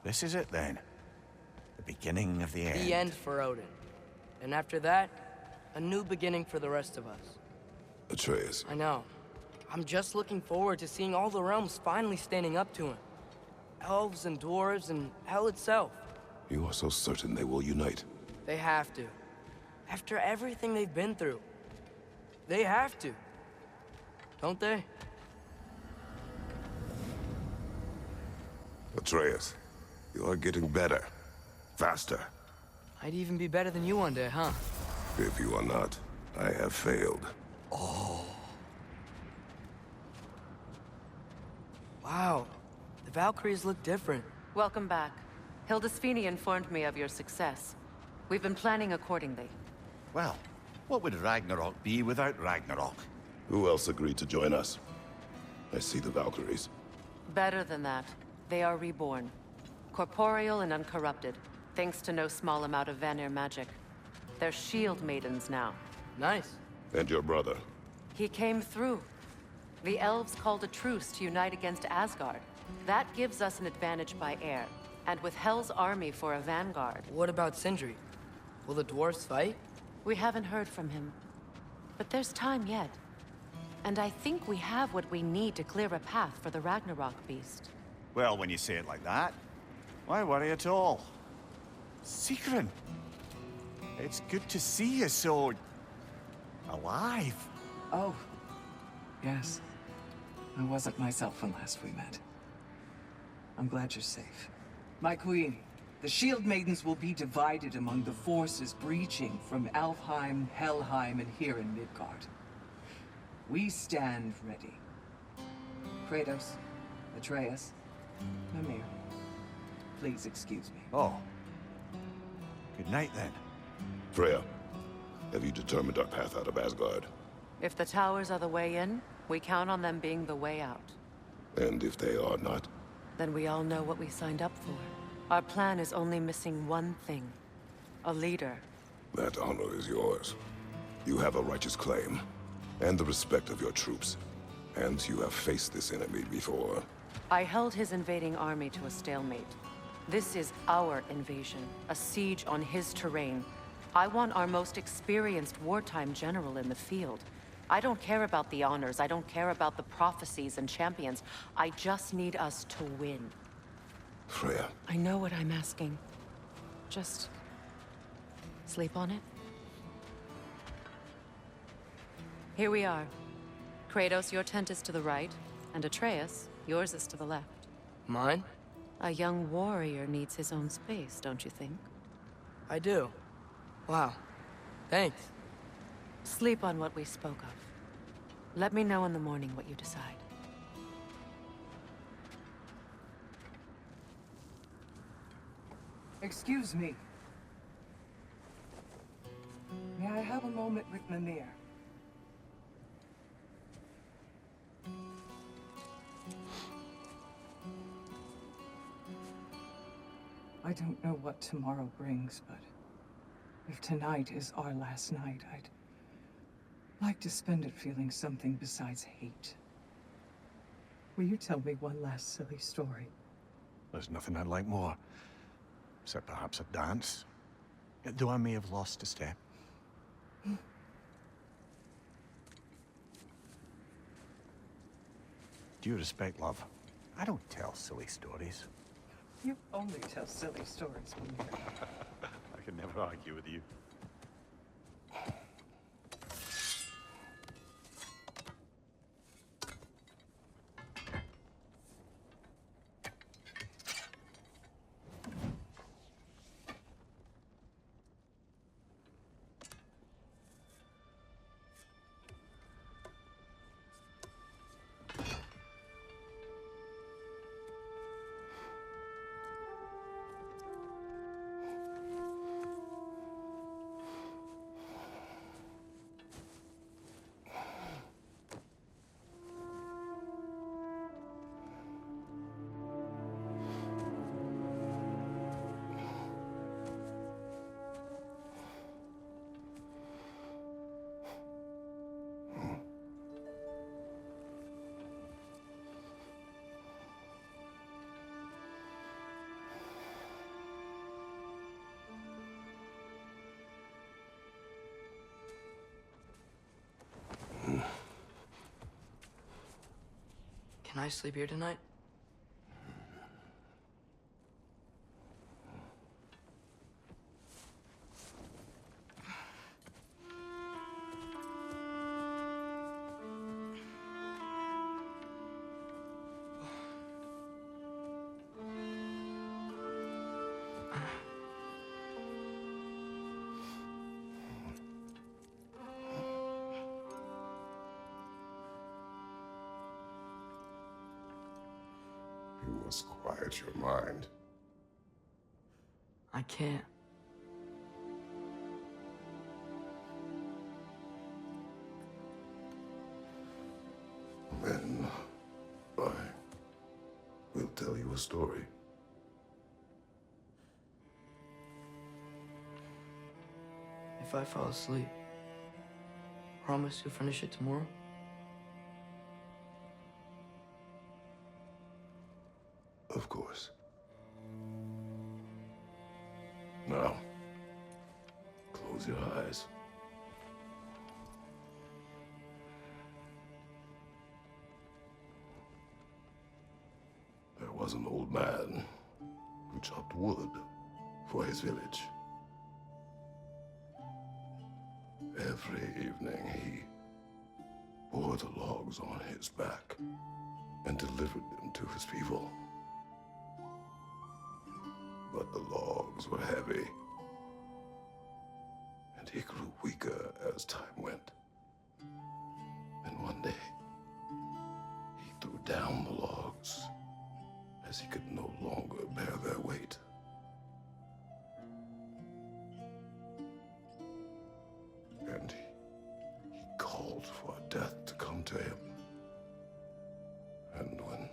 This is it then. The beginning of the end. The end for Odin. And after that, a new beginning for the rest of us. Atreus. I know. I'm just looking forward to seeing all the realms finally standing up to him. Elves and dwarves and hell itself. You are so certain they will unite? They have to. After everything they've been through. They have to. Don't they? Atreus, you are getting better. Faster. I'd even be better than you one day, huh? If you are not, I have failed. Wow. The Valkyries look different. Welcome back. Hildisvini informed me of your success. We've been planning accordingly. Well, what would Ragnarok be without Ragnarok? Who else agreed to join us? I see the Valkyries. Better than that. They are reborn. Corporeal and uncorrupted, thanks to no small amount of Vanir magic. They're shield maidens now. Nice. And your brother? He came through. The elves called a truce to unite against Asgard. That gives us an advantage by air. And with Hel's army for a vanguard. What about Sindri? Will the dwarves fight? We haven't heard from him. But there's time yet. And I think we have what we need to clear a path for the Ragnarok beast. Well, when you say it like that, why worry at all? Sigrun, it's good to see you so... alive. Oh, yes. I wasn't myself when last we met. I'm glad you're safe. My queen, the Shield Maidens will be divided among the forces breaching from Alfheim, Helheim, and here in Midgard. We stand ready. Kratos, Atreus, Mimir, please excuse me. Oh. Good night, then. Freya, have you determined our path out of Asgard? If the towers are the way in, we count on them being the way out. And if they are not? Then we all know what we signed up for. Our plan is only missing one thing. A leader. That honor is yours. You have a righteous claim, and the respect of your troops. And you have faced this enemy before. I held his invading army to a stalemate. This is our invasion, a siege on his terrain. I want our most experienced wartime general in the field. I don't care about the honors, I don't care about the prophecies and champions. I just need us to win. Freya. I know what I'm asking. Just... sleep on it? Here we are. Kratos, your tent is to the right, and Atreus, yours is to the left. Mine? A young warrior needs his own space, don't you think? I do. Wow. Thanks. Sleep on what we spoke of. Let me know in the morning what you decide. Excuse me. May I have a moment with Mimir? I don't know what tomorrow brings, but if tonight is our last night, I'd like to spend it feeling something besides hate. Will you tell me one last silly story? There's nothing I'd like more. Except perhaps a dance. Though I may have lost a step. Due respect, love, I don't tell silly stories. You only tell silly stories, Mimir. I can never argue with you. Can I sleep here tonight? You must quiet your mind. I can't. Then I will tell you a story. If I fall asleep, promise you'll finish it tomorrow? Of course. Now, close your eyes. There was an old man who chopped wood for his village. Every evening he bore the logs on his back and delivered them to his people. But the logs were heavy, and he grew weaker as time went. And one day, he threw down the logs as he could no longer bear their weight. And he called for death to come to him. And when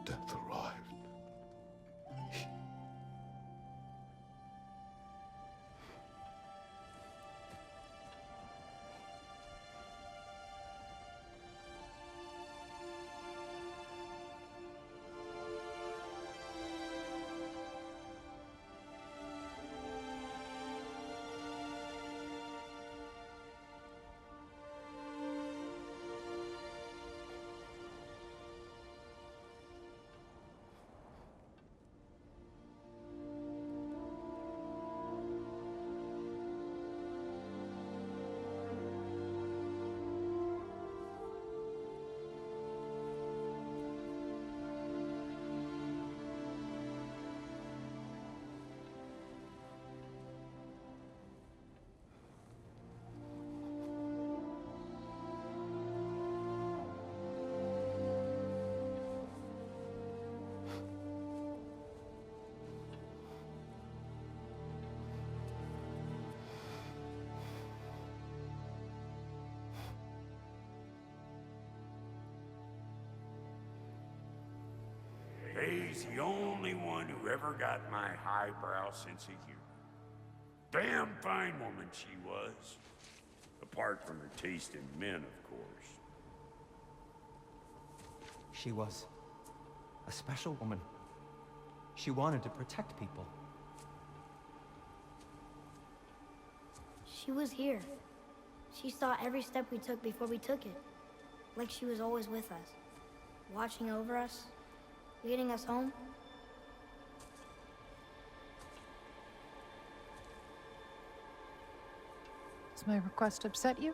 death arrived, He's the only one who ever got my highbrow sense of humor. Damn fine woman she was. Apart from her taste in men, of course. She was a special woman. She wanted to protect people. She was here. She saw every step we took before we took it. Like she was always with us. Watching over us. Leading us home. Does my request upset you?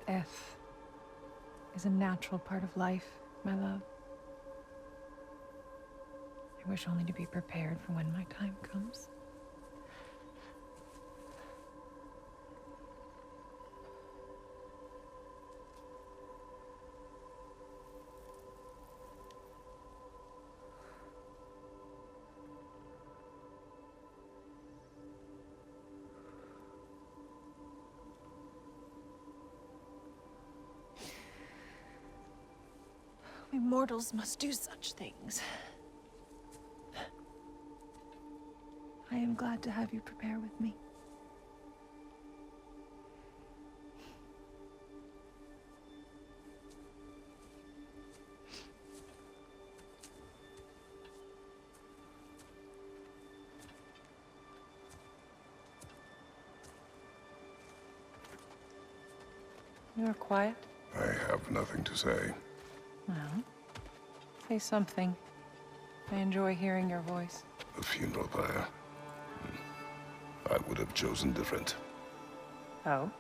Death is a natural part of life, my love. I wish only to be prepared for when my time comes. We mortals must do such things. I am glad to have you prepare with me. You're quiet. I have nothing to say. Well, say something. I enjoy hearing your voice. The funeral pyre. I would have chosen different. Oh?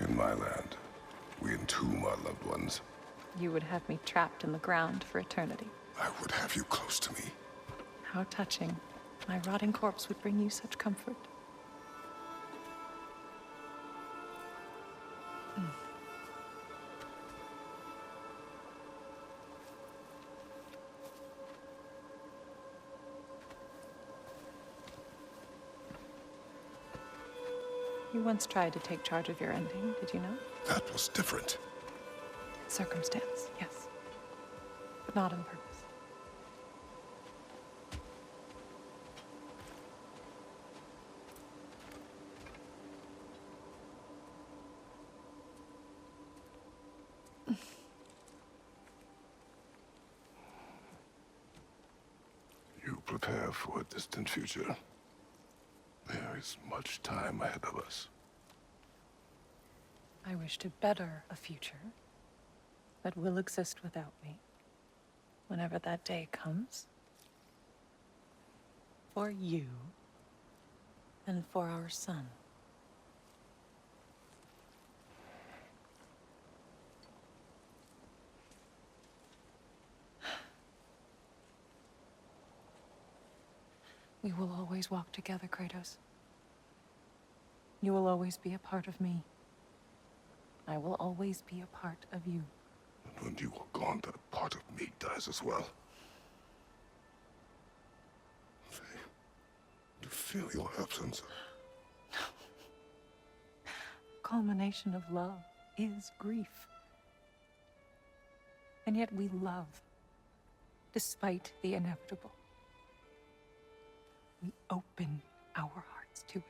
In my land, we entomb our loved ones. You would have me trapped in the ground for eternity. I would have you close to me. How touching. My rotting corpse would bring you such comfort. You once tried to take charge of your ending, did you know? That was different. Circumstance, yes. But not on purpose. You prepare for a distant future. There is much time ahead of us. I wish to better a future that will exist without me, whenever that day comes. For you, and for our son. We will always walk together, Kratos. You will always be a part of me. I will always be a part of you. And when you are gone, that part of me dies as well. To feel your absence. Culmination of love is grief. And yet we love, despite the inevitable. We open our hearts to it.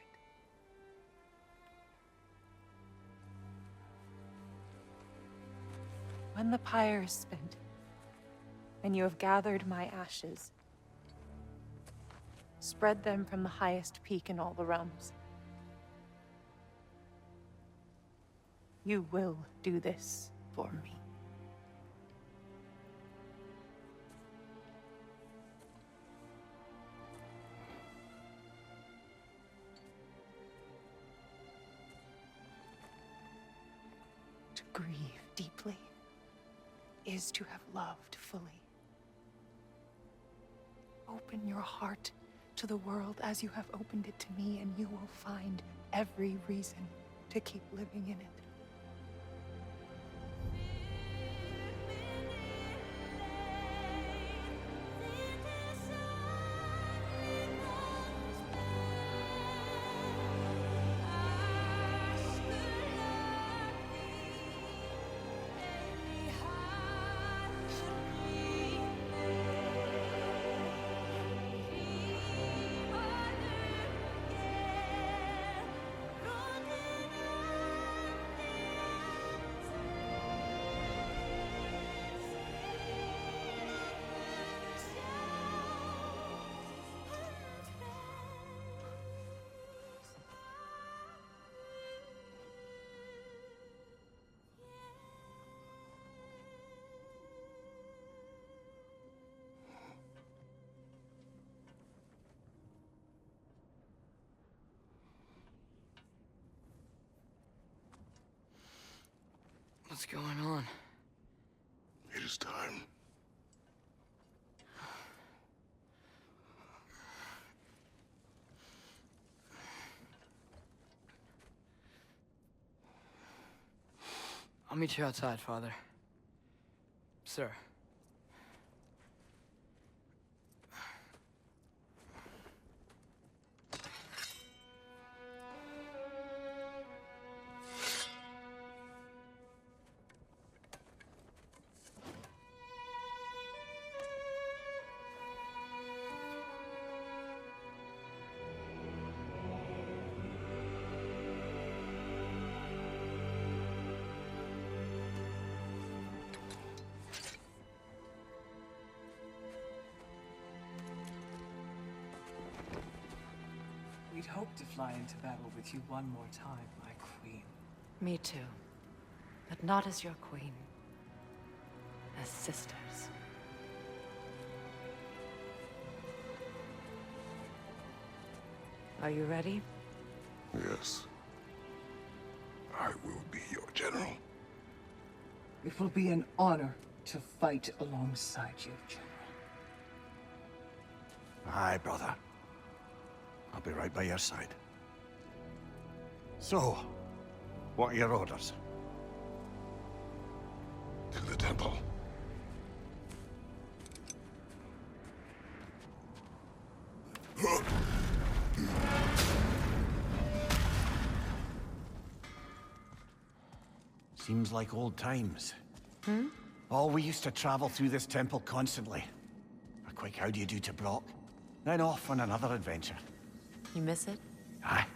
When the pyre is spent, and you have gathered my ashes, spread them from the highest peak in all the realms. You will do this for me. To grieve deeply is to have loved fully. Open your heart to the world as you have opened it to me, and you will find every reason to keep living in it. What's going on? It is time. I'll meet you outside, Father. Sir. hope to fly into battle with you one more time, my queen. Me too. But not as your queen. As sisters. Are you ready? Yes. I will be your general. It will be an honor to fight alongside you, General. Aye, brother. I'll be right by your side. So, what are your orders? To the temple. Seems like old times. Oh, we used to travel through this temple constantly. A quick how do you do to Brock, then off on another adventure. You miss it? Aye.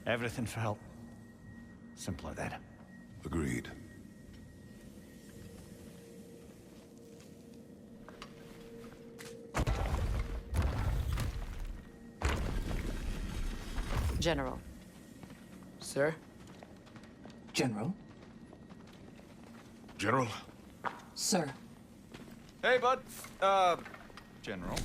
Everything felt simpler then. Agreed. General. Sir? General? General? Sir. Hey, bud. General.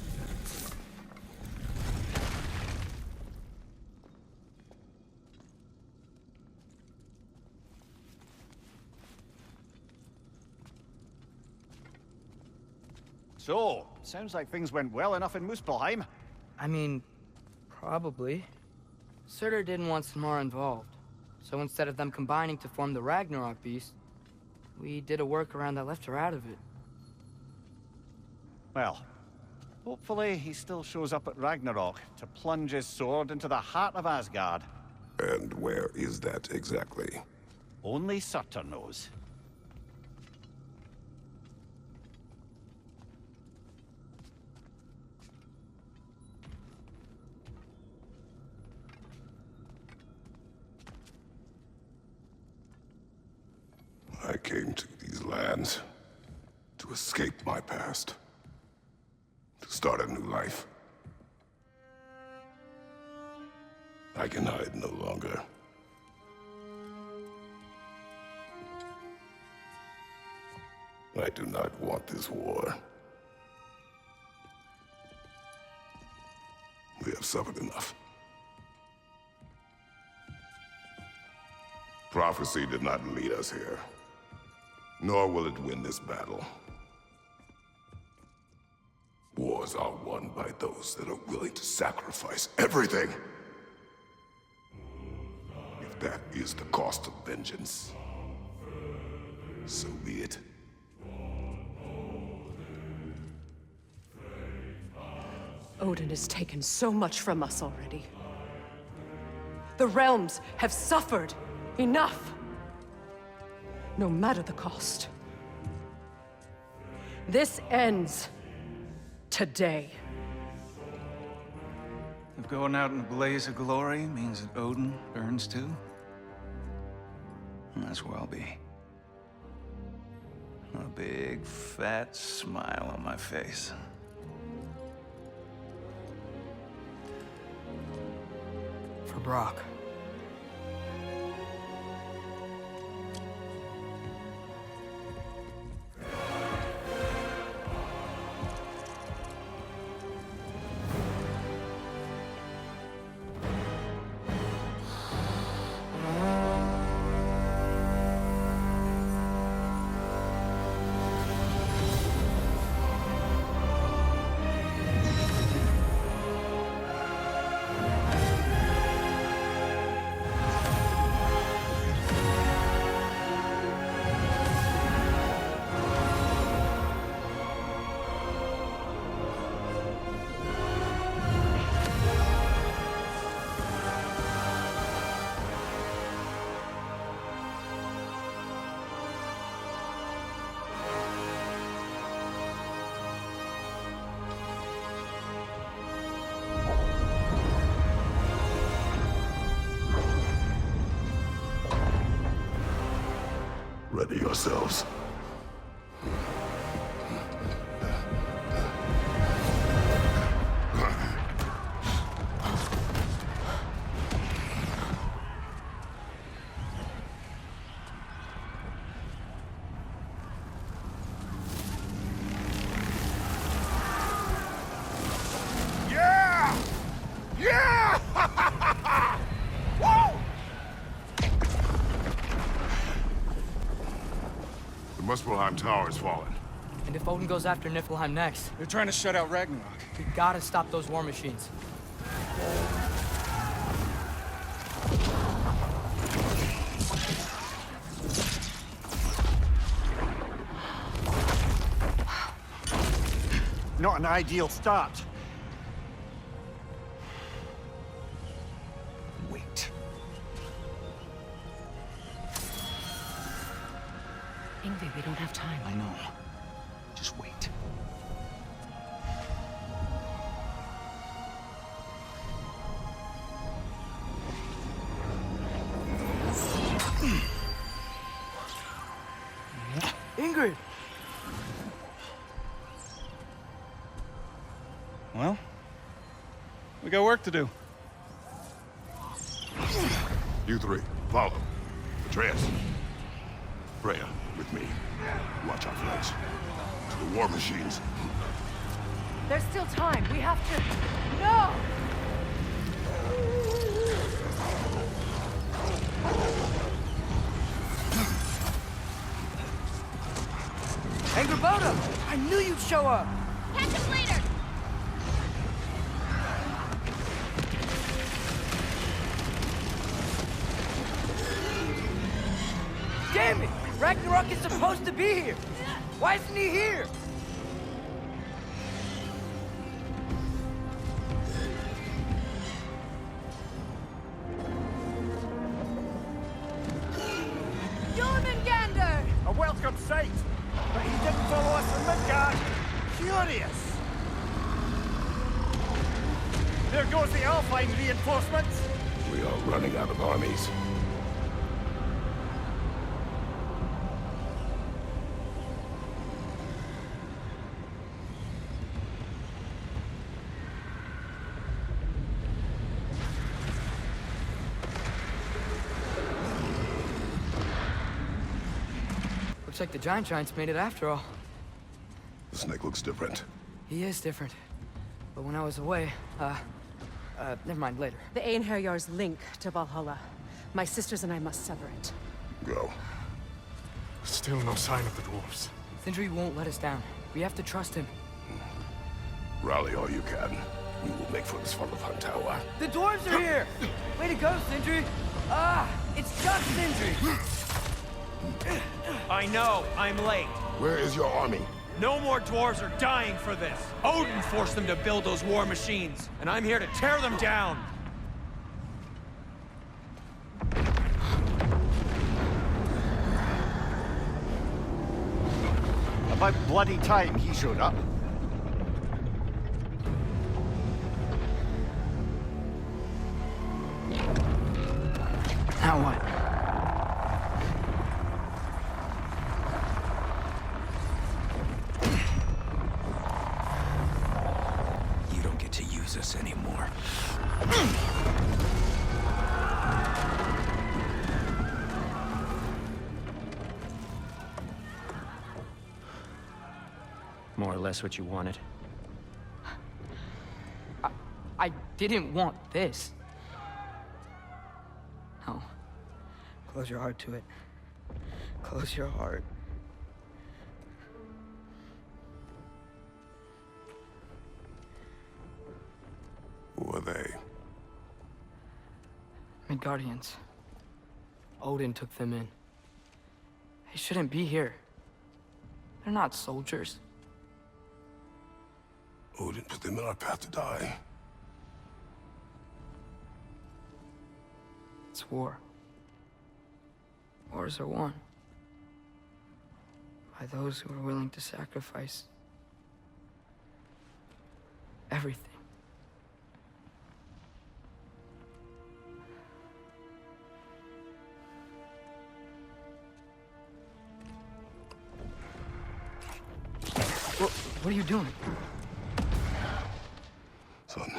So, sounds like things went well enough in Muspelheim. I mean, probably. Surtur didn't want Samara involved. So instead of them combining to form the Ragnarok beast, we did a workaround that left her out of it. Well, hopefully he still shows up at Ragnarok to plunge his sword into the heart of Asgard. And where is that exactly? Only Surtur knows. I came to these lands to escape my past, to start a new life. I can hide no longer. I do not want this war. We have suffered enough. Prophecy did not lead us here. Nor will it win this battle. Wars are won by those that are willing to sacrifice everything. If that is the cost of vengeance, so be it. Odin has taken so much from us already. The realms have suffered enough. No matter the cost. This ends today. If going out in a blaze of glory means that Odin burns too, that's where I'll be. A big, fat smile on my face. For Brock. Ready yourselves. Muspelheim Tower has fallen. And if Odin goes after Niflheim next, They're trying to shut out Ragnarok. we gotta stop those war machines. Not an ideal start. Wait. Ingvi, we don't have time. I know. Just wait. Ingrid! Well, we got work to do. You three, follow. Atreus. Freya, with me. Watch our flanks. To the war machines. There's still time. We have to... No! Angrboda! I knew you'd show up! Catch him later! Damn it! Ragnarok is supposed to be here! Why isn't he here? Jormungandr! A welcome sight, but he didn't follow us from Midgard. Curious. There goes the Alpine reinforcements. We are running out of armies. Looks like the Giants made it after all. The snake looks different. He is different. But when I was away, never mind, later. The Einherjar's link to Valhalla. My sisters and I must sever it. Go. Still no sign of the dwarves. Sindri won't let us down. We have to trust him. Rally all you can. We will make for the Svartalfheim Tower. The dwarves are here! Way to go, Sindri! Ah, it's just Sindri! I know, I'm late. Where is your army? No more dwarves are dying for this. Odin forced them to build those war machines, and I'm here to tear them down. About bloody time he showed up. Now what? You don't get to use us anymore. More or less what you wanted. I didn't want this. No. Close your heart to it. Close your heart. Who are they? Midgardians. Odin took them in. They shouldn't be here. They're not soldiers. Odin put them in our path to die. It's war. Wars are won by those who are willing to sacrifice everything. What are you doing? Son,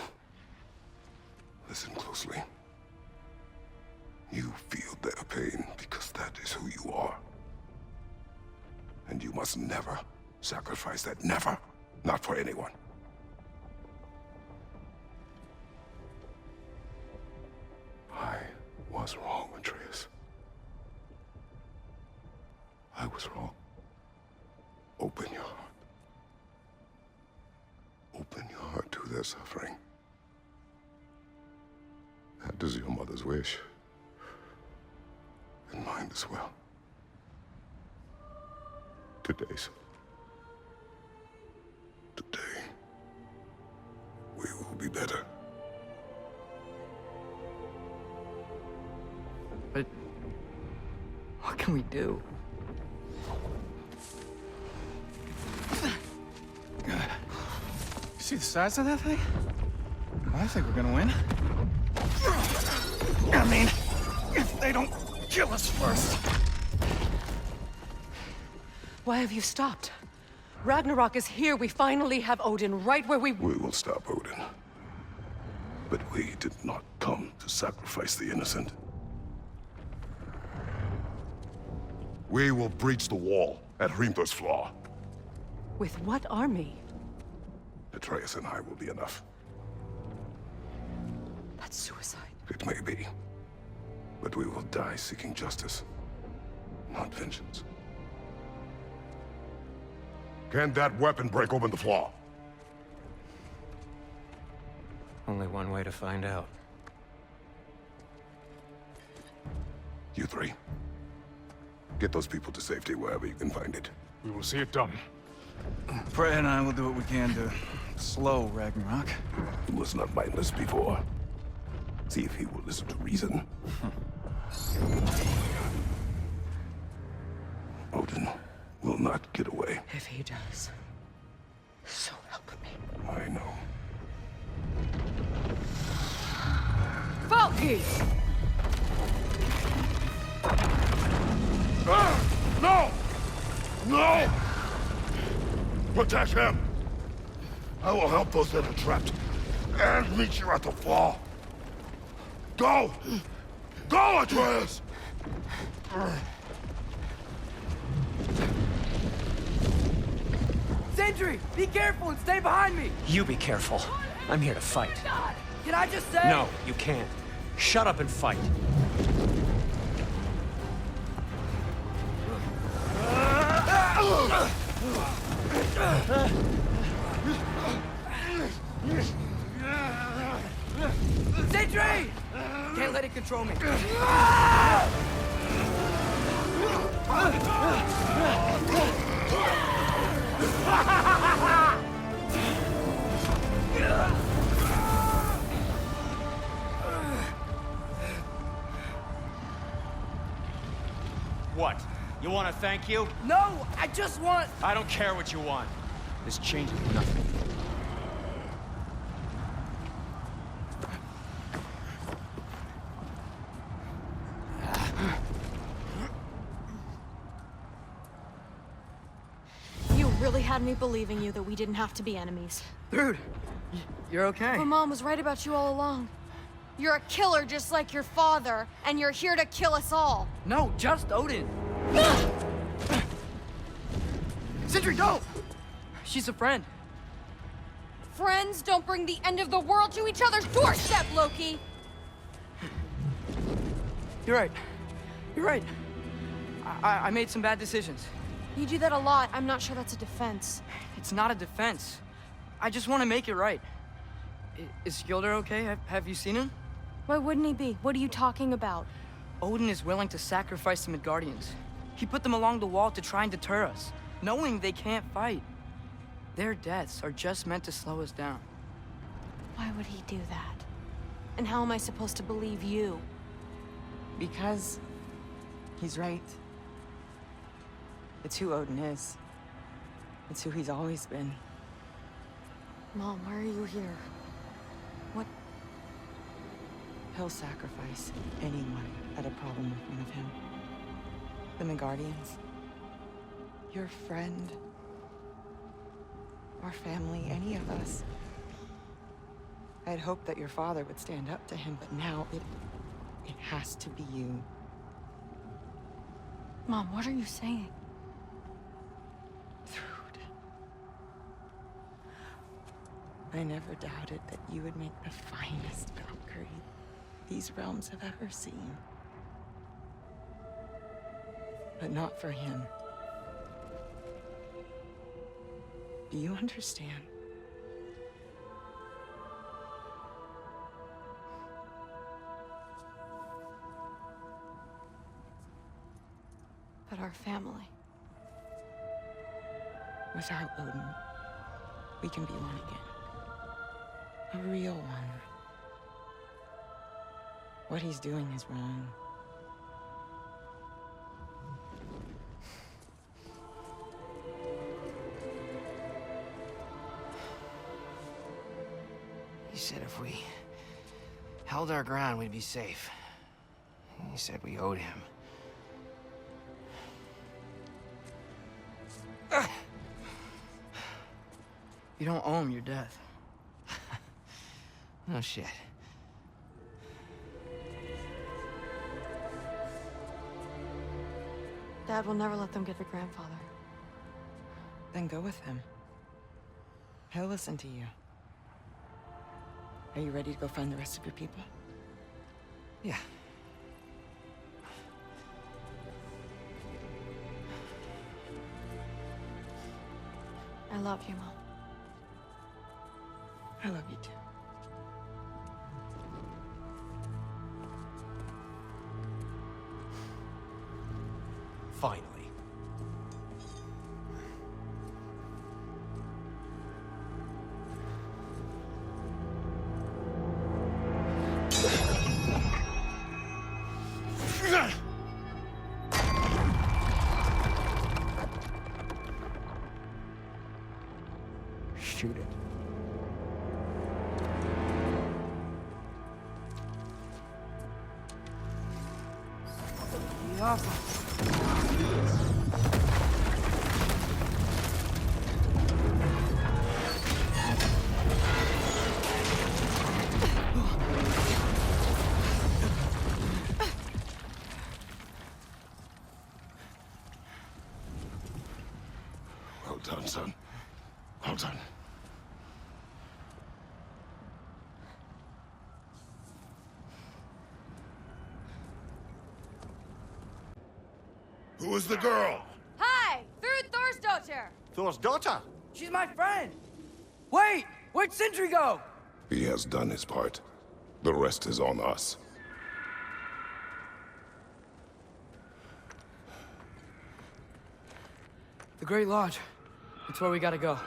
listen closely. You feel their pain because that is who you are. And you must never sacrifice that. Never. Not for anyone. I was wrong, Atreus. I was wrong. their suffering. That is your mother's wish. And mine as well. Today, son. Today, we will be better. But what can we do? See the size of that thing? I think we're gonna win. I mean, if they don't kill us first. Why have you stopped? Ragnarok is here. We finally have Odin right where we... We will stop Odin. But we did not come to sacrifice the innocent. We will breach the wall at Hrimthor's Flaw. With what army? Atreus and I will be enough. That's suicide. It may be. But we will die seeking justice, not vengeance. Can that weapon break open the flaw? Only one way to find out. You three. Get those people to safety wherever you can find it. We will see it done. Fred and I will do what we can to slow Ragnarok. He was not mindless before. See if he will listen to reason. Odin will not get away. If he does, so help me. I know. Valky! No! No! Protect him! I will help those that are trapped. And meet you at the flaw. Go! Go, Atreus! Sentry, be careful and stay behind me! You be careful. I'm here to fight. Can I just say? No, you can't. Shut up and fight. Sentry! Can't let it control me. What? You want to thank you? No, I just want... I don't care what you want. This changes nothing. You really had me believing you that we didn't have to be enemies. Dude, you're okay. My mom was right about you all along. You're a killer just like your father, and you're here to kill us all. No, just Odin. Sentry, go! She's a friend. Friends don't bring the end of the world to each other's doorstep, Loki! You're right. You're right. I made some bad decisions. You do that a lot. I'm not sure that's a defense. It's not a defense. I just want to make it right. Is Skilder okay? Have you seen him? Why wouldn't he be? What are you talking about? Odin is willing to sacrifice the Midgardians. He put them along the wall to try and deter us, knowing they can't fight. Their deaths are just meant to slow us down. Why would he do that? And how am I supposed to believe you? Because he's right. It's who Odin is. It's who he's always been. Mom, why are you here? What? He'll sacrifice anyone at a problem in front of him. The Midgardians. Your friend. Our family, any of us. I had hoped that your father would stand up to him, but now it has to be you. Mom, what are you saying? Thrud. I never doubted that you would make the finest Valkyrie these realms have ever seen. But not for him. Do you understand? but our family. Without Odin, we can be one again. A real one. What he's doing is wrong. He said if we held our ground, we'd be safe. He said we owed him. You don't owe him your death. No shit. Dad will never let them get the grandfather. Then go with him. He'll listen to you. Are you ready to go find the rest of your people? Yeah. I love you, Mom. I love you too. Finally. Shoot it. Well done, son. Well done. Who is the girl? Hi! Through Thor's daughter! Thor's daughter? She's my friend! Wait! Where'd Sindri go? He has done his part. The rest is on us. The Great Lodge. It's where we gotta go.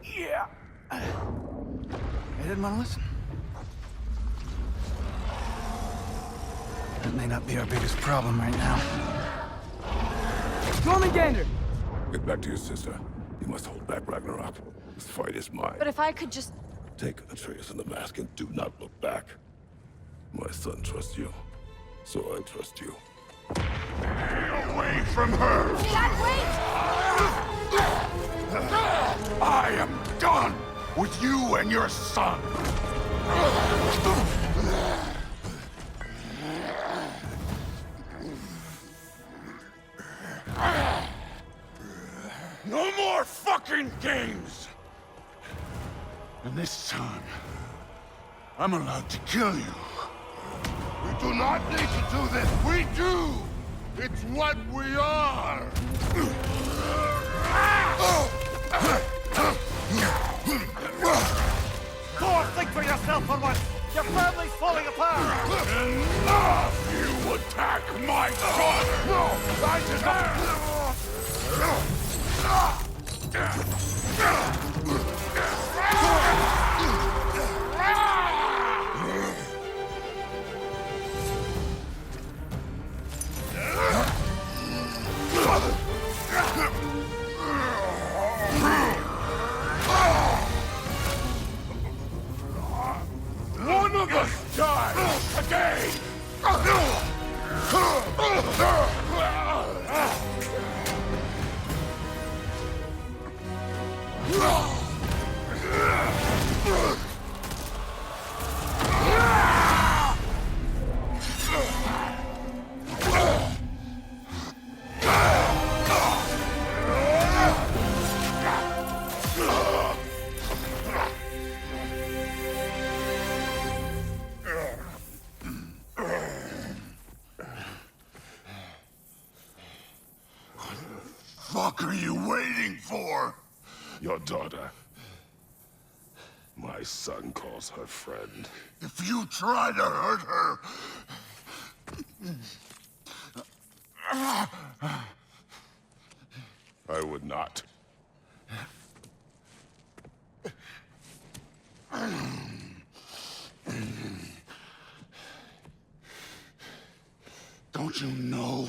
Yeah. I didn't want to listen. That may not be our biggest problem right now. Jormungandr! Get back to your sister. You must hold back Ragnarok. This fight is mine. But if I could just... Take Atreus and the mask and do not look back. My son trusts you, so I trust you. Stay away from her! Dad, wait! I am done with you and your son! No more fucking games! And this time, I'm allowed to kill you. We do not need to do this. We do! It's what we are! Thor, think for yourself for once! Your family's falling apart! Enough! You attack my daughter! No! I did not! One of us dies today! What the fuck are you waiting for? Your daughter. My son calls her friend. If you try to hurt her... I would not. Don't you know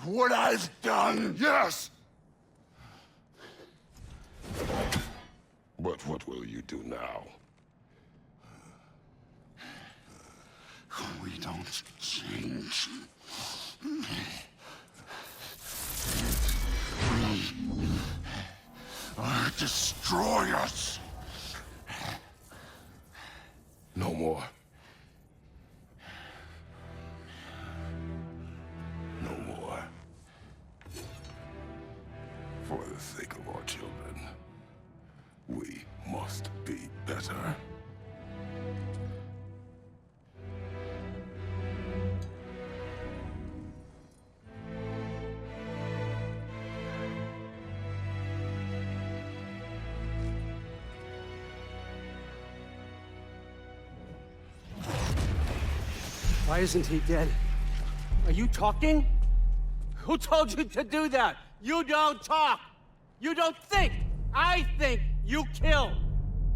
what I've done? Yes! But what will you do now? We don't change. We are destroyers. No more. No more. For the sake of our children, we must be better. Why isn't he dead? Are you talking? Who told you to do that? You don't talk! You don't think! I think, you kill!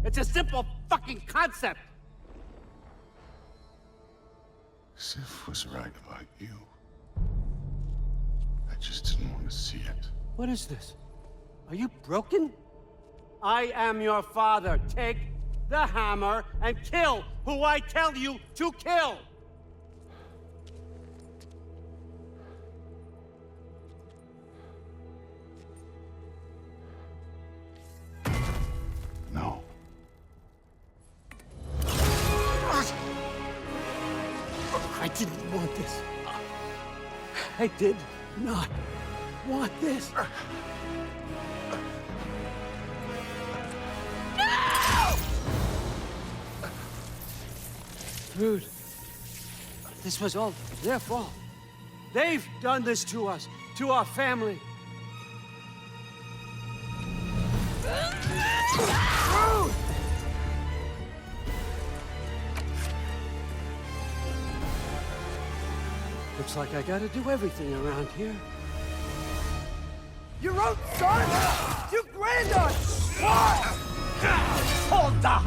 It's a simple fucking concept! Sif was right about you. I just didn't want to see it. What is this? Are you broken? I am your father. Take the hammer and kill who I tell you to kill! No. I didn't want this. I did not want this. No! Dude, this was all their fault. They've done this to us, to our family. Dude! Looks like I gotta do everything around here. Your own son? You grand us! Hold up!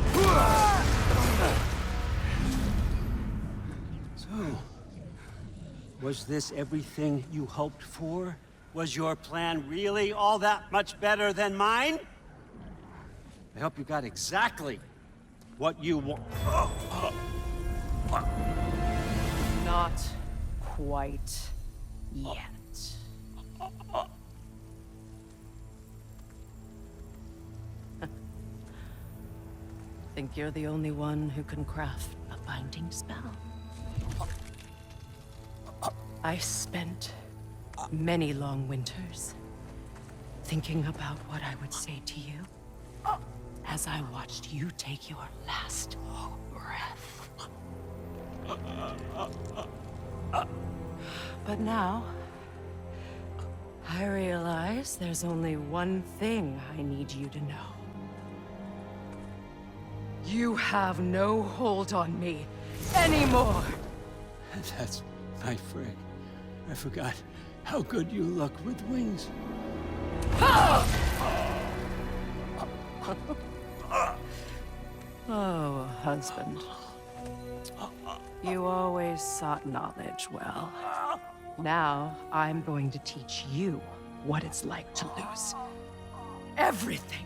So, was this everything you hoped for? Was your plan really all that much better than mine? I hope you got exactly what you want. Not quite yet. Think you're the only one who can craft a binding spell? I spent many long winters thinking about what I would say to you as I watched you take your last breath. But now, I realize there's only one thing I need you to know. You have no hold on me anymore! That's my friend. I forgot how good you look with wings. Oh, husband. You always sought knowledge well. Now, I'm going to teach you what it's like to lose everything.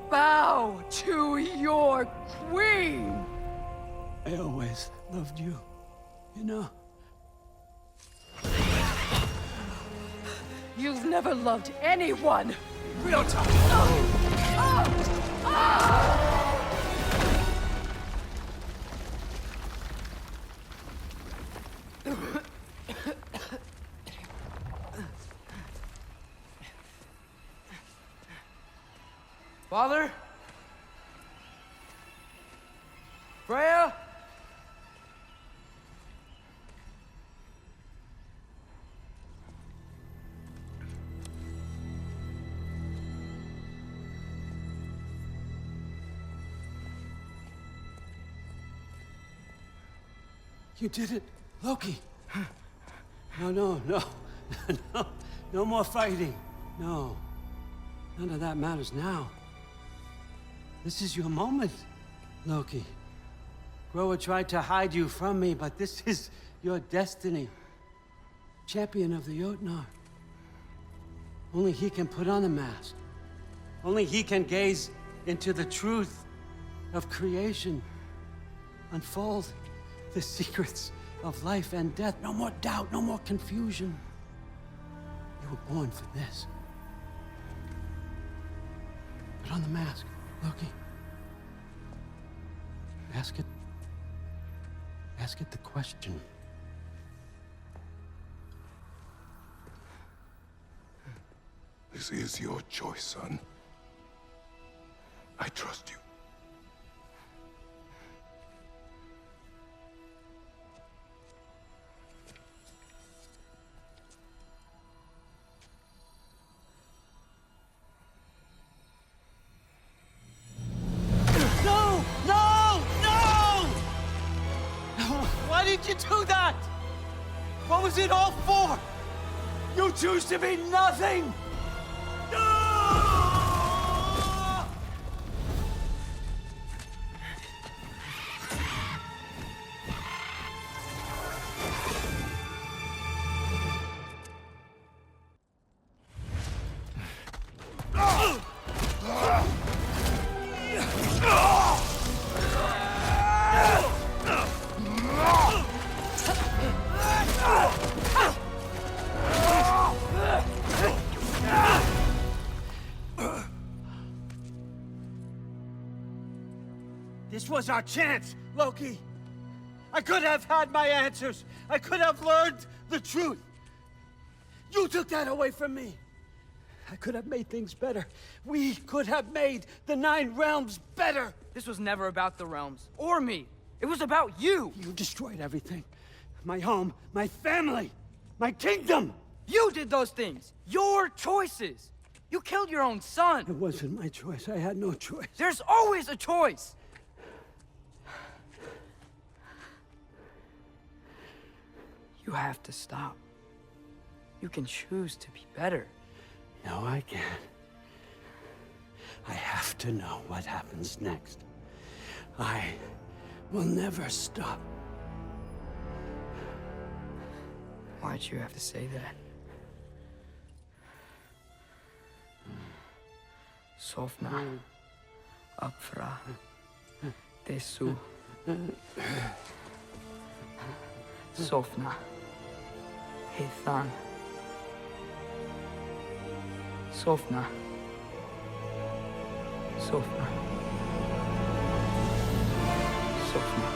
Bow to your queen! I always loved you, you know? You've never loved anyone! Real talk! Father? Freya? You did it, Loki. No, no, no. No, no more fighting. No. None of that matters now. This is your moment, Loki. Groa tried to hide you from me, but this is your destiny. Champion of the Jotnar. Only he can put on the mask. Only he can gaze into the truth of creation. Unfold the secrets of life and death. No more doubt, no more confusion. You were born for this. Put on the mask, Loki. Ask it the question. This is your choice, son. I trust you. No! No! No! Why did you do that? What was it all for? You choose to be nothing! This was our chance, Loki. I could have had my answers. I could have learned the truth. You took that away from me. I could have made things better. We could have made the 9 realms better. This was never about the realms, or me. It was about you. You destroyed everything. My home, my family, my kingdom. You did those things. Your choices. You killed your own son. It wasn't my choice. I had no choice. There's always a choice. You have to stop. You can choose to be better. No, I can't. I have to know what happens next. I will never stop. Why'd you have to say that? Sofna. Apfra. Desu. Sofna. Hithan. Sofna. Sofna. Sofna.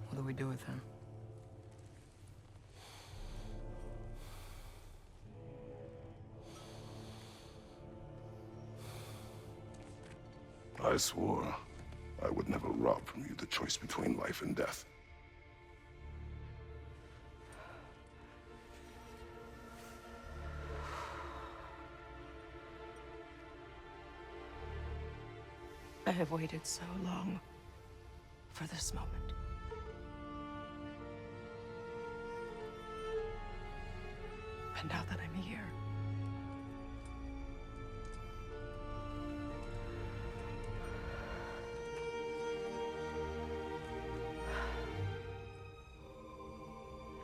What do we do with him? I swore I would never rob from you the choice between life and death. I have waited so long for this moment. And now that I'm here,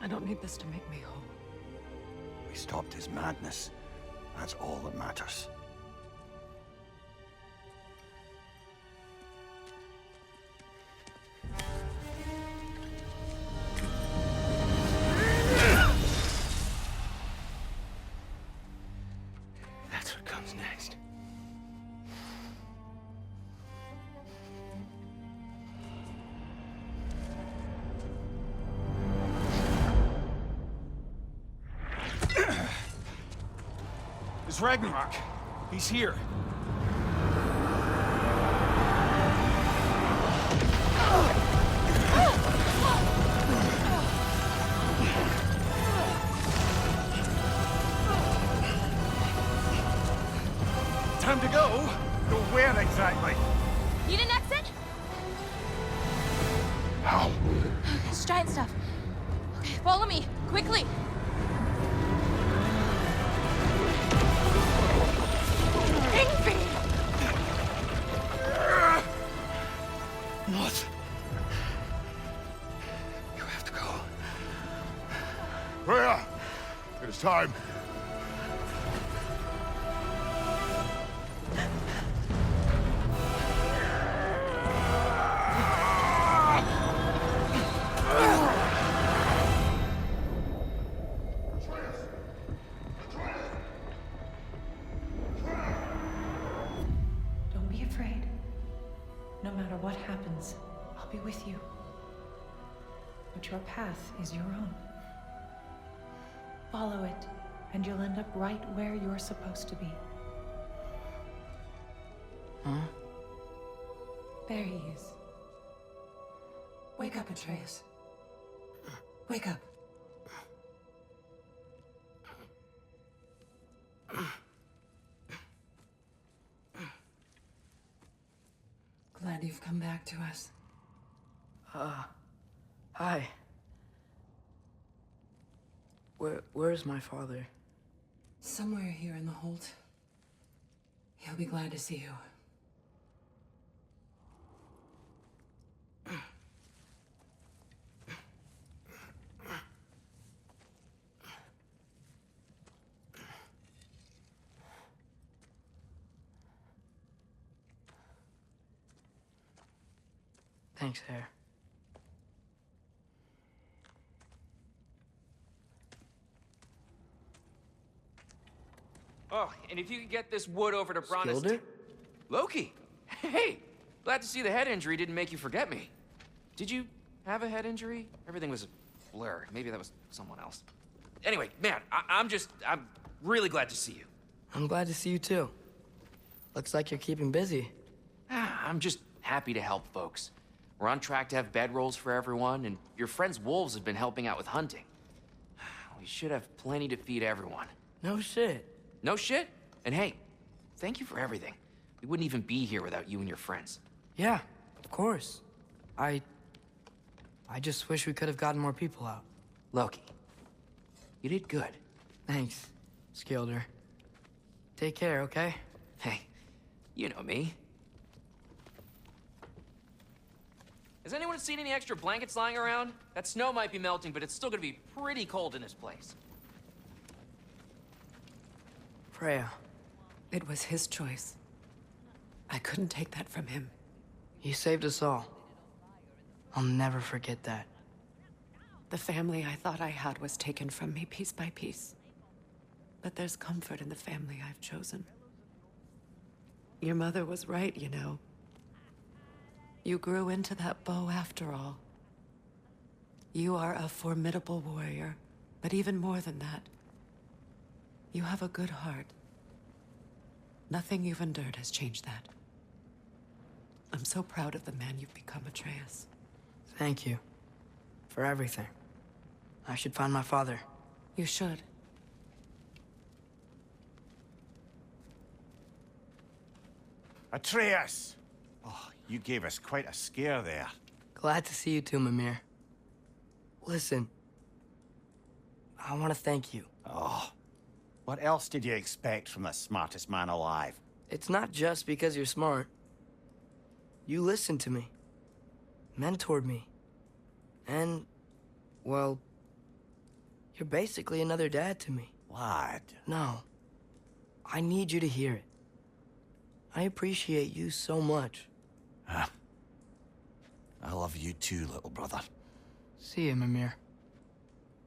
I don't need this to make me whole. We stopped his madness. That's all that matters. That's what comes next. It's Ragnarok. He's here. time to go. Go where exactly? Need an exit? How? It's giant stuff. Okay, follow me, quickly. Ingvi! What? You have to go. Freya! It is time. Don't be afraid. No matter what happens, I'll be with you. But your path is your own. Follow it, and you'll end up right where you're supposed to be. Huh? There he is. Wake up, Atreus. Wake up. Glad you've come back to us. Hi. Where's my father? Somewhere here in the hold. He'll be glad to see you. Thanks, Hare. Oh, and if you could get this wood over to Bronnus... Skilder? Loki! Hey! Glad to see the head injury didn't make you forget me. Did you have a head injury? Everything was a blur. Maybe that was someone else. Anyway, man, I'm really glad to see you. I'm glad to see you too. Looks like you're keeping busy. I'm just happy to help folks. We're on track to have bedrolls for everyone, and your friends' wolves have been helping out with hunting. We should have plenty to feed everyone. No shit. No shit? And hey, thank you for everything. We wouldn't even be here without you and your friends. Yeah, of course. I just wish we could have gotten more people out. Loki, you did good. Thanks, Skilder. Take care, okay? Hey, you know me. Has anyone seen any extra blankets lying around? That snow might be melting, but it's still gonna be pretty cold in this place. Freya. It was his choice. I couldn't take that from him. He saved us all. I'll never forget that. The family I thought I had was taken from me piece by piece. But there's comfort in the family I've chosen. Your mother was right, you know. You grew into that bow after all. You are a formidable warrior, but even more than that, you have a good heart. Nothing you've endured has changed that. I'm so proud of the man you've become, Atreus. Thank you. For everything. I should find my father. You should. Atreus! Oh, you gave us quite a scare there. Glad to see you too, Mimir. Listen. I want to thank you. Oh. What else did you expect from the smartest man alive? It's not just because you're smart. You listened to me. Mentored me. And, well, you're basically another dad to me. Lad. No. I need you to hear it. I appreciate you so much. I love you too, little brother. See you, Mimir.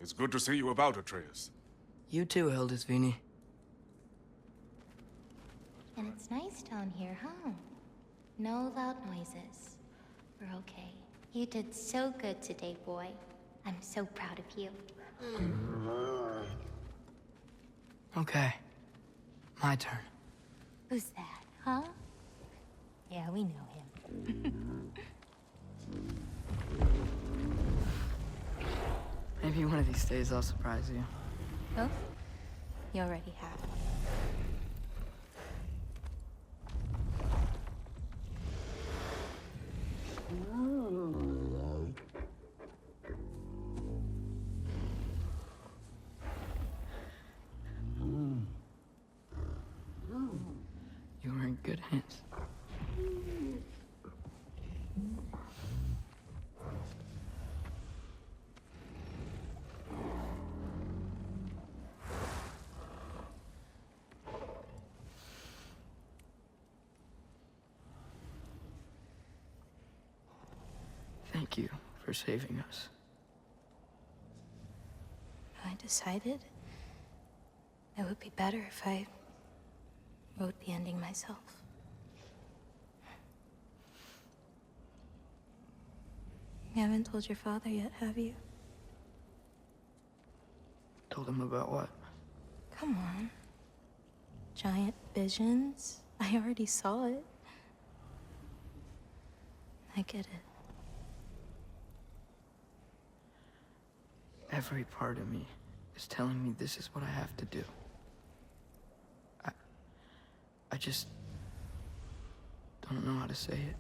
It's good to see you about, Atreus. You too, Hildisvini. And it's nice down here, huh? No loud noises. We're okay. You did so good today, boy. I'm so proud of you. Okay. My turn. Who's that, huh? Yeah, we know him. Maybe one of these days I'll surprise you. Oh? You already have. You were in good hands. Thank you for saving us. I decided it would be better if I wrote the ending myself. You haven't told your father yet, have you? Told him about what? Come on. Giant visions? I already saw it. I get it. Every part of me is telling me this is what I have to do. I just don't know how to say it.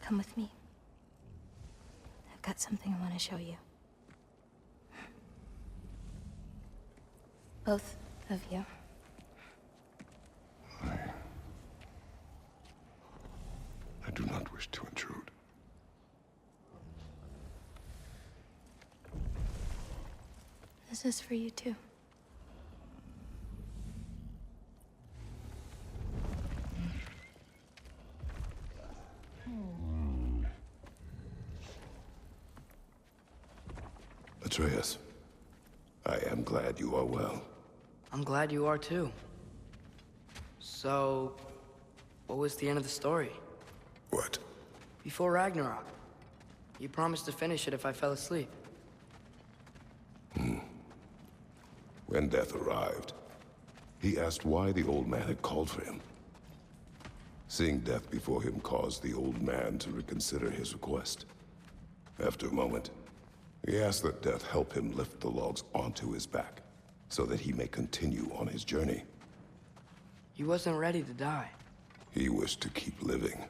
Come with me. I've got something I want to show you. Both of you. I do not wish to intrude. This is for you too. Atreus, I am glad you are well. I'm glad you are too. So, what was the end of the story? What? Before Ragnarok. You promised to finish it if I fell asleep. When death arrived, he asked why the old man had called for him. Seeing death before him caused the old man to reconsider his request. After a moment, he asked that death help him lift the logs onto his back, so that he may continue on his journey. He wasn't ready to die. He wished to keep living.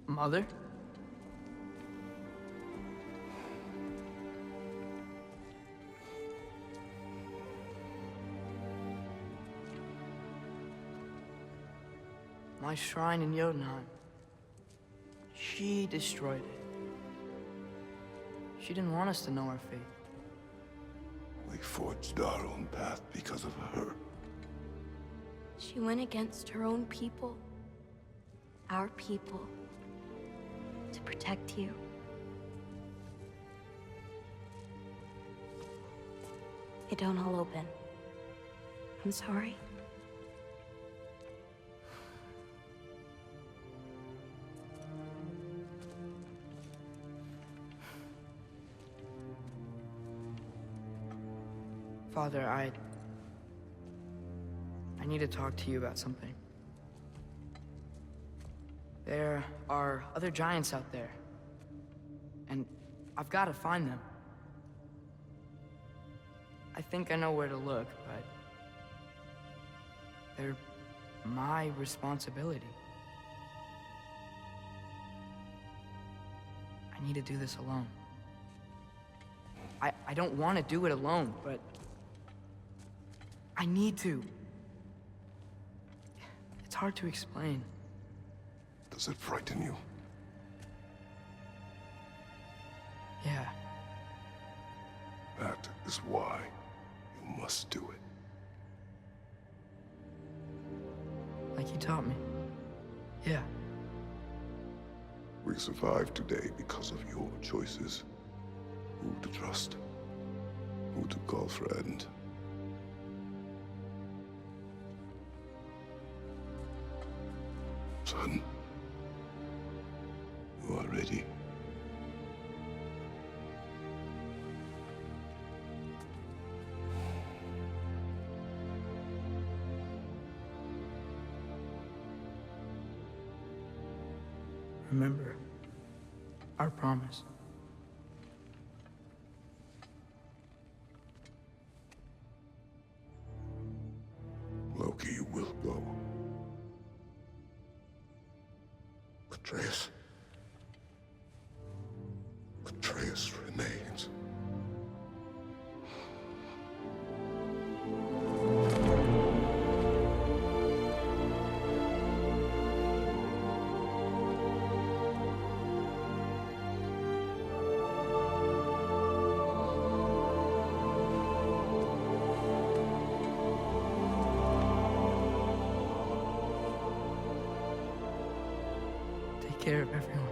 Mother? My shrine in Jotunheim. She destroyed it. She didn't want us to know our fate. We forged our own path because of her. She went against her own people. Our people. To protect you. It don't all open. I'm sorry. Father, I need to talk to you about something. There are other giants out there, and I've got to find them. I think I know where to look, but they're my responsibility. I need to do this alone. I don't want to do it alone, but I need to. It's hard to explain. Does it frighten you? Yeah. That is why you must do it. Like you taught me. Yeah. We survived today because of your choices. who to trust, who to call friend. Son, you are ready. Remember our promise. Loki, you will go. Atreus. Atreus remains. Take care of everyone.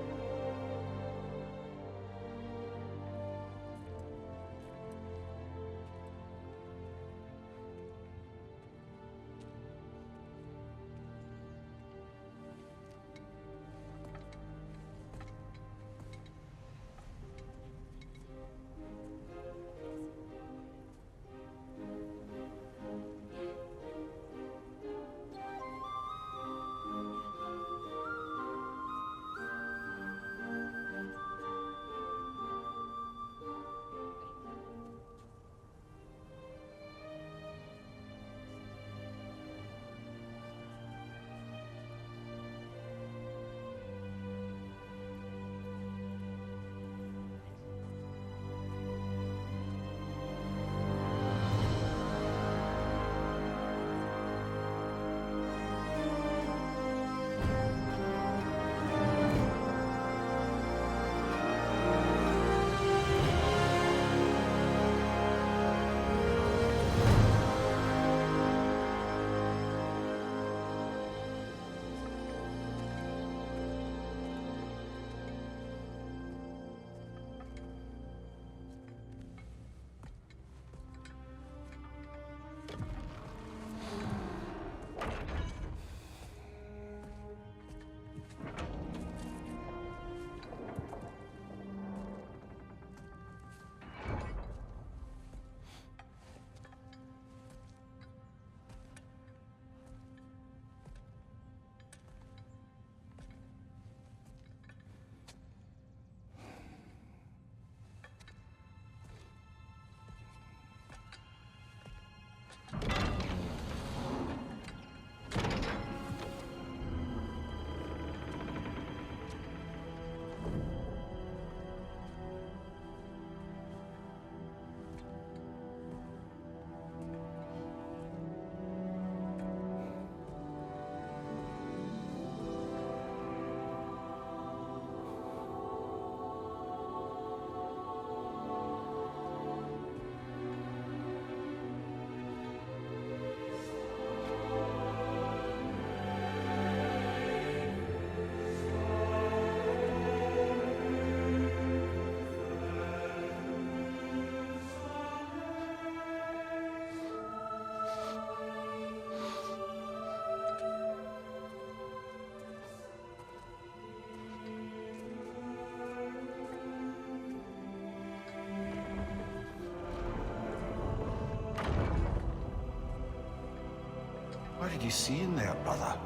What did you see in there, brother?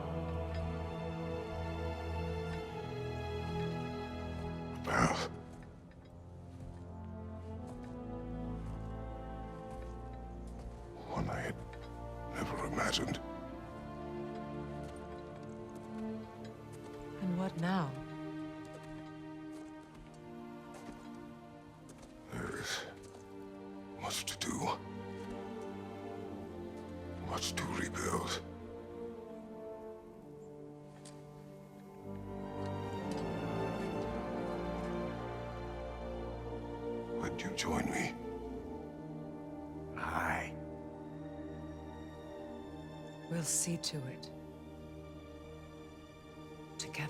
A path. One I had never imagined. And what now? There is much to do. Much to rebuild. Would you join me? Aye. We'll see to it. Together.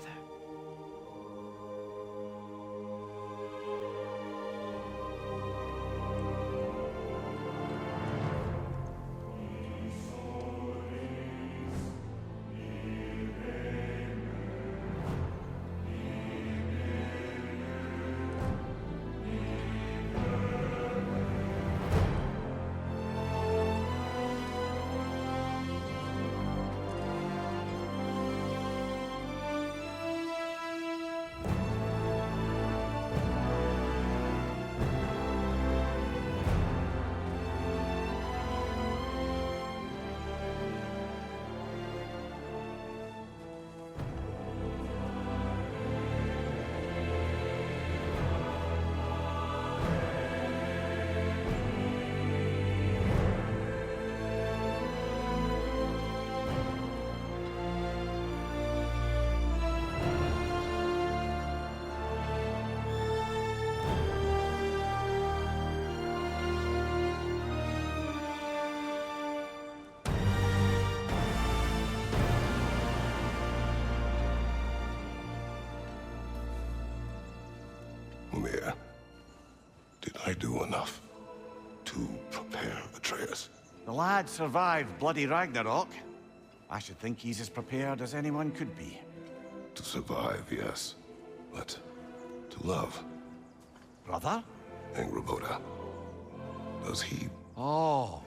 clear. Did I do enough to prepare Atreus? The lad survived bloody Ragnarok. I should think he's as prepared as anyone could be. To survive, yes. But to love? Brother? Angrboda. Does he? Oh.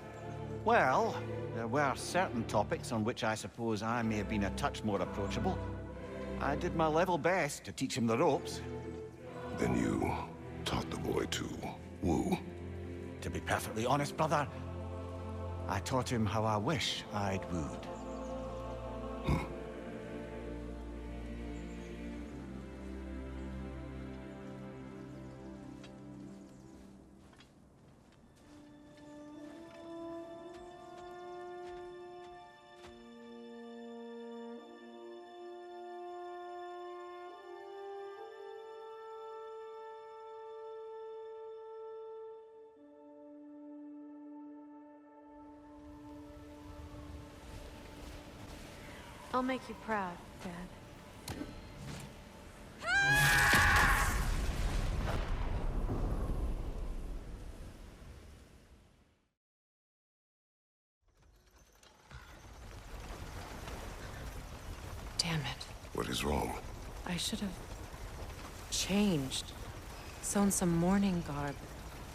Well, there were certain topics on which I suppose I may have been a touch more approachable. I did my level best to teach him the ropes. Then you taught the boy to woo? To be perfectly honest, brother, I taught him how I wish I'd wooed. I'll make you proud, Dad. Damn it. What is wrong? I should have changed. Sewn some mourning garb.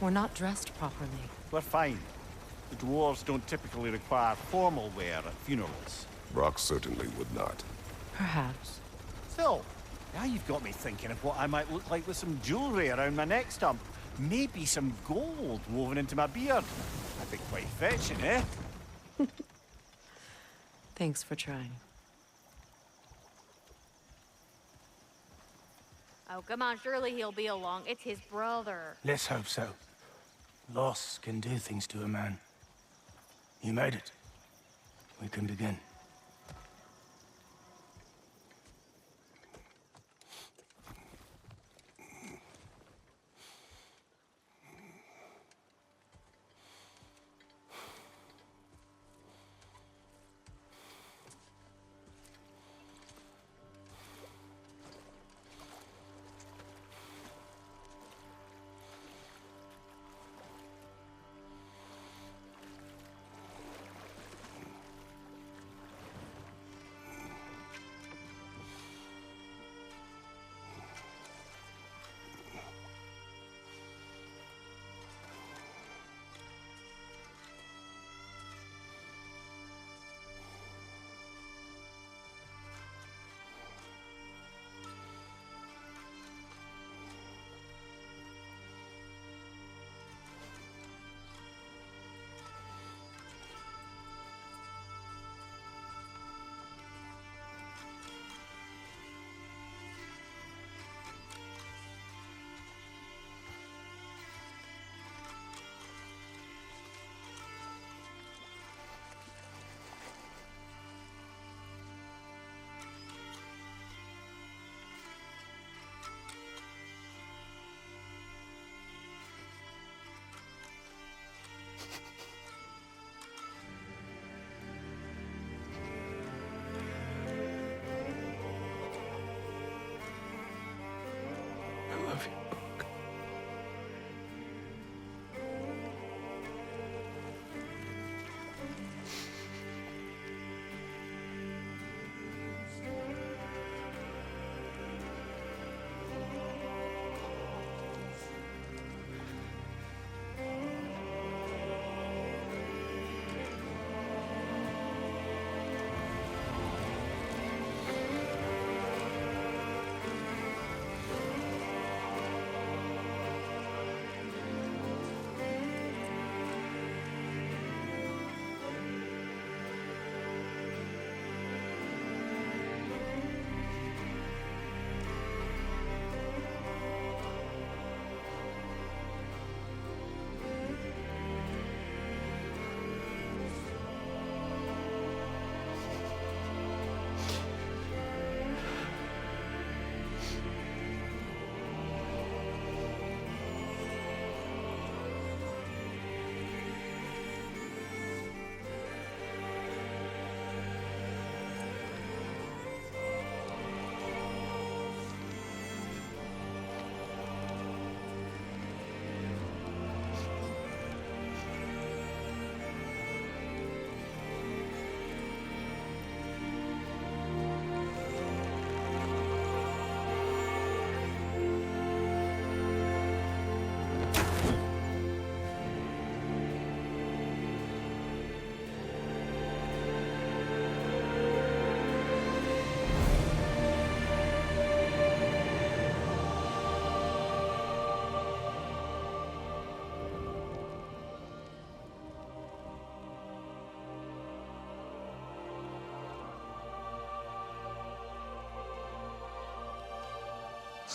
We're not dressed properly. We're fine. The dwarves don't typically require formal wear at funerals. Brock certainly would not. Perhaps. Still, now you've got me thinking of what I might look like with some jewelry around my neck stump. Maybe some gold woven into my beard. That'd be quite fetching, eh? Thanks for trying. Oh, come on, surely he'll be along. It's his brother. Let's hope so. Loss can do things to a man. You made it. We can begin.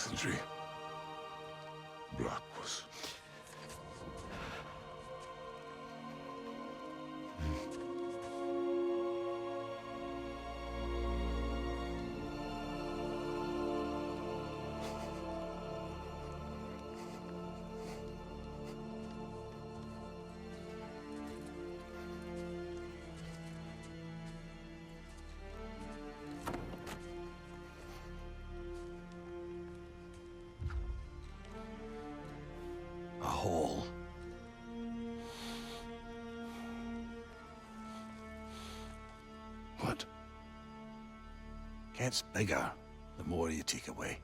Sindri. Brock was... A hole. What? Gets bigger the more you take away.